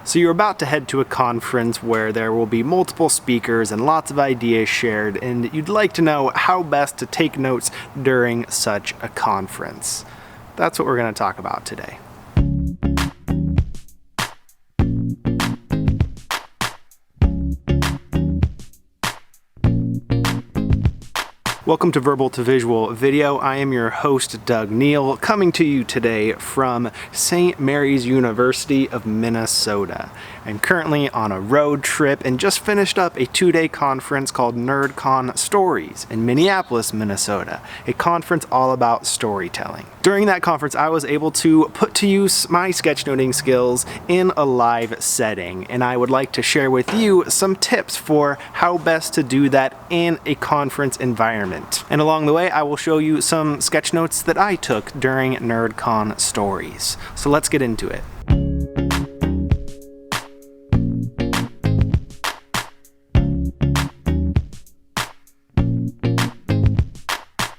So you're about to head to a conference where there will be multiple speakers and lots of ideas shared, and you'd like to know how best to take notes during such a conference. That's what we're going to talk about today. Welcome to Verbal to Visual Video. I am your host, Doug Neill, coming to you today from St. Mary's University of Minnesota. I'm currently on a road trip and just finished up a 2-day conference called NerdCon Stories in Minneapolis, Minnesota, a conference all about storytelling. During that conference, I was able to put to use my sketchnoting skills in a live setting, and I would like to share with you some tips for how best to do that in a conference environment. And along the way, I will show you some sketch notes that I took during NerdCon Stories. So let's get into it.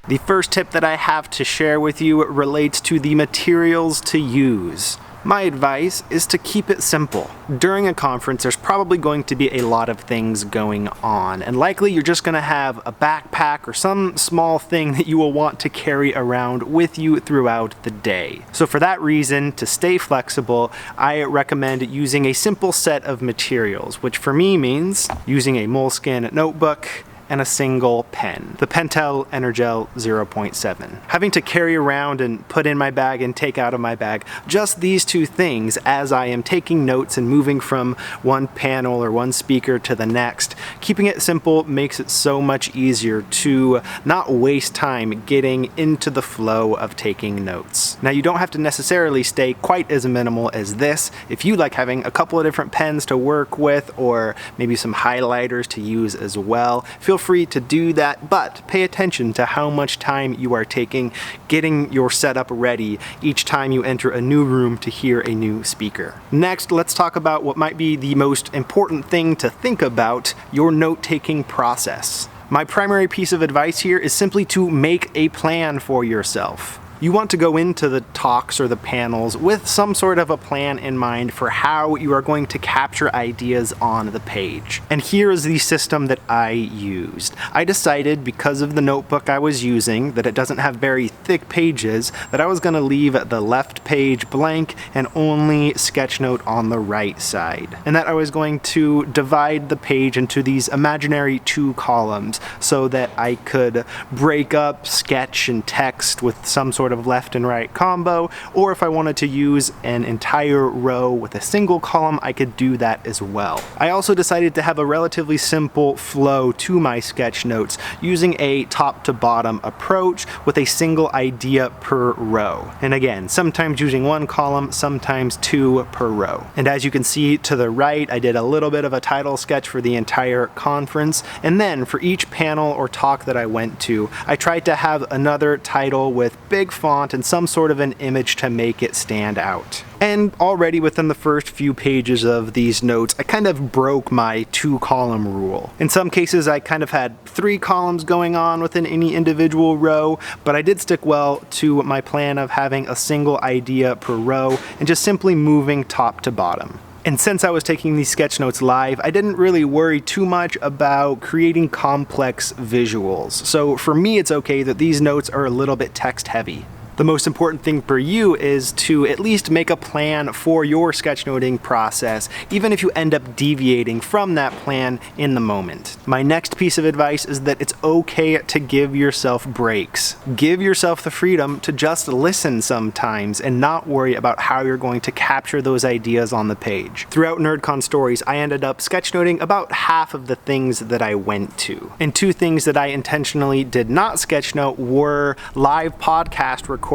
The first tip that I have to share with you relates to the materials to use. My advice is to keep it simple. During a conference, there's probably going to be a lot of things going on, and likely you're just going to have a backpack or some small thing that you will want to carry around with you throughout the day. So for that reason, to stay flexible, I recommend using a simple set of materials, which for me means using a moleskin notebook and a single pen, the Pentel Energel 0.7. Having to carry around and put in my bag and take out of my bag just these two things as I am taking notes and moving from one panel or one speaker to the next. Keeping it simple makes it so much easier to not waste time getting into the flow of taking notes. Now, you don't have to necessarily stay quite as minimal as this. If you like having a couple of different pens to work with, or maybe some highlighters to use as well, feel free to do that, but pay attention to how much time you are taking getting your setup ready each time you enter a new room to hear a new speaker. Next, let's talk about what might be the most important thing to think about: your note-taking process. My primary piece of advice here is simply to make a plan for yourself. You want to go into the talks or the panels with some sort of a plan in mind for how you are going to capture ideas on the page. And here is the system that I used. I decided, because of the notebook I was using, that it doesn't have very thick pages, that I was going to leave the left page blank and only sketchnote on the right side. And that I was going to divide the page into these imaginary 2 columns so that I could break up sketch and text with some sort of left and right combo, or if I wanted to use an entire row with a single column, I could do that as well. I also decided to have a relatively simple flow to my sketch notes, using a top to bottom approach with a single idea per row. And again, sometimes using 1 column, sometimes 2 per row. And as you can see to the right, I did a little bit of a title sketch for the entire conference, and then for each panel or talk that I went to, I tried to have another title with big font and some sort of an image to make it stand out. And already within the first few pages of these notes, I kind of broke my 2-column rule. In some cases, I kind of had 3 columns going on within any individual row, but I did stick well to my plan of having a single idea per row and just simply moving top to bottom. And since I was taking these sketch notes live, I didn't really worry too much about creating complex visuals. So for me, it's okay that these notes are a little bit text heavy. The most important thing for you is to at least make a plan for your sketchnoting process, even if you end up deviating from that plan in the moment. My next piece of advice is that it's okay to give yourself breaks. Give yourself the freedom to just listen sometimes and not worry about how you're going to capture those ideas on the page. Throughout NerdCon Stories, I ended up sketchnoting about half of the things that I went to. And 2 things that I intentionally did not sketchnote were live podcast recordings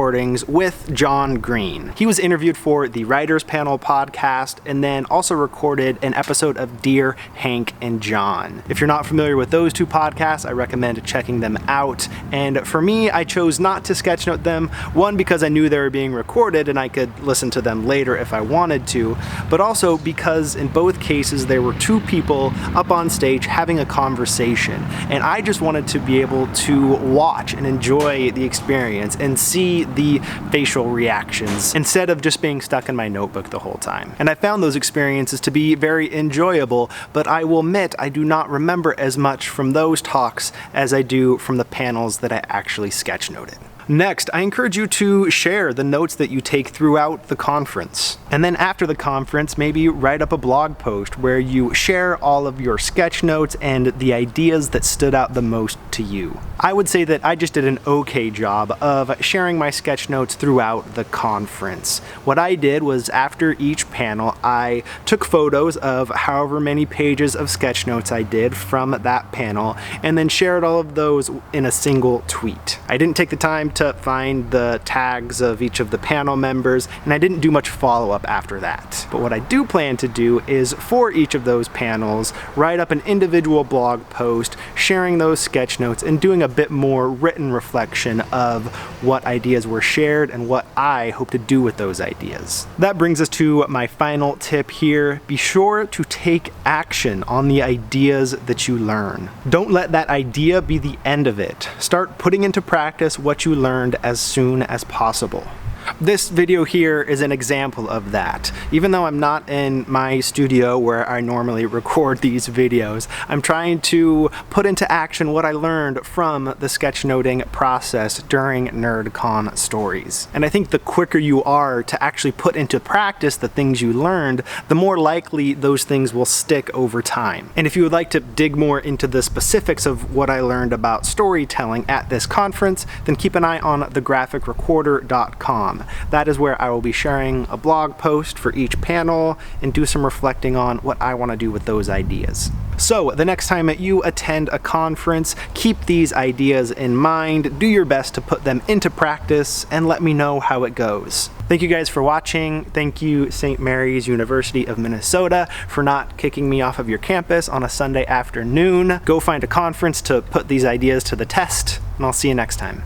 with John Green. He was interviewed for the Writers Panel podcast and then also recorded an episode of Dear Hank and John. If you're not familiar with those 2 podcasts, I recommend checking them out. And for me, I chose not to sketchnote them, one, because I knew they were being recorded and I could listen to them later if I wanted to, but also because in both cases there were 2 people up on stage having a conversation, and I just wanted to be able to watch and enjoy the experience and see see the facial reactions instead of just being stuck in my notebook the whole time. And I found those experiences to be very enjoyable, but I will admit I do not remember as much from those talks as I do from the panels that I actually sketchnoted. Next, I encourage you to share the notes that you take throughout the conference. And then after the conference, maybe write up a blog post where you share all of your sketch notes and the ideas that stood out the most to you. I would say that I just did an okay job of sharing my sketch notes throughout the conference. What I did was after each panel, I took photos of however many pages of sketch notes I did from that panel and then shared all of those in a single tweet. I didn't take the time to find the tags of each of the panel members, and I didn't do much follow-up after that. But what I do plan to do is, for each of those panels, write up an individual blog post, sharing those sketch notes, and doing a bit more written reflection of what ideas were shared and what I hope to do with those ideas. That brings us to my final tip here. Be sure to take action on the ideas that you learn. Don't let that idea be the end of it. Start putting into practice what you learned as soon as possible. This video here is an example of that. Even though I'm not in my studio where I normally record these videos, I'm trying to put into action what I learned from the sketchnoting process during NerdCon Stories. And I think the quicker you are to actually put into practice the things you learned, the more likely those things will stick over time. And if you would like to dig more into the specifics of what I learned about storytelling at this conference, then keep an eye on thegraphicrecorder.com. That is where I will be sharing a blog post for each panel and do some reflecting on what I want to do with those ideas. So the next time that you attend a conference, keep these ideas in mind, do your best to put them into practice, and let me know how it goes. Thank you guys for watching. Thank you, St. Mary's University of Minnesota, for not kicking me off of your campus on a Sunday afternoon. Go find a conference to put these ideas to the test, and I'll see you next time.